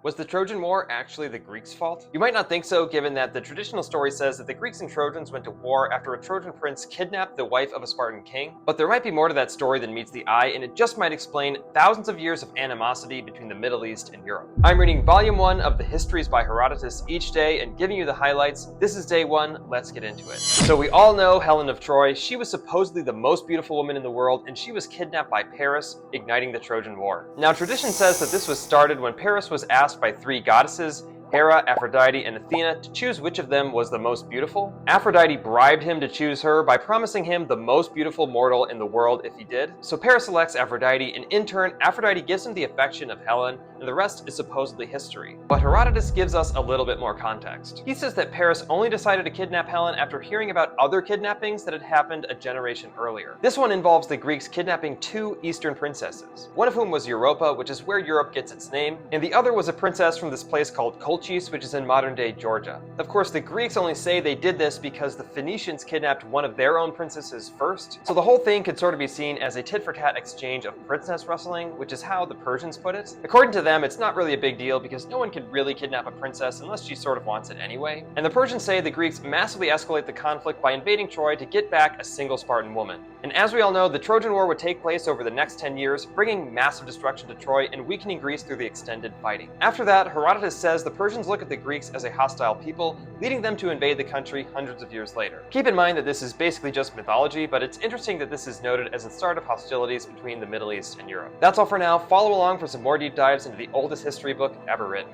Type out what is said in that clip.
Was the Trojan War actually the Greeks' fault? You might not think so, given that the traditional story says that the Greeks and Trojans went to war after a Trojan prince kidnapped the wife of a Spartan king. But there might be more to that story than meets the eye, and it just might explain thousands of years of animosity between the Middle East and Europe. I'm reading Volume 1 of the Histories by Herodotus each day and giving you the highlights. This is day 1, let's get into it. So we all know Helen of Troy. She was supposedly the most beautiful woman in the world, and she was kidnapped by Paris, igniting the Trojan War. Now, tradition says that this was started when Paris was asked by 3 goddesses, Hera, Aphrodite, and Athena, to choose which of them was the most beautiful. Aphrodite bribed him to choose her by promising him the most beautiful mortal in the world if he did. So Paris selects Aphrodite, and in turn, Aphrodite gives him the affection of Helen, and the rest is supposedly history. But Herodotus gives us a little bit more context. He says that Paris only decided to kidnap Helen after hearing about other kidnappings that had happened a generation earlier. This one involves the Greeks kidnapping 2 Eastern princesses, one of whom was Europa, which is where Europe gets its name, and the other was a princess from this place called Colchis, which is in modern-day Georgia. Of course, the Greeks only say they did this because the Phoenicians kidnapped one of their own princesses first, so the whole thing could sort of be seen as a tit-for-tat exchange of princess wrestling, which is how the Persians put it. According to them, it's not really a big deal because no one could really kidnap a princess unless she sort of wants it anyway. And the Persians say the Greeks massively escalate the conflict by invading Troy to get back a single Spartan woman. And as we all know, the Trojan War would take place over the next 10 years, bringing massive destruction to Troy and weakening Greece through the extended fighting. After that, Herodotus says the Persians look at the Greeks as a hostile people, leading them to invade the country hundreds of years later. Keep in mind that this is basically just mythology, but it's interesting that this is noted as the start of hostilities between the Middle East and Europe. That's all for now. Follow along for some more deep dives into the oldest history book ever written.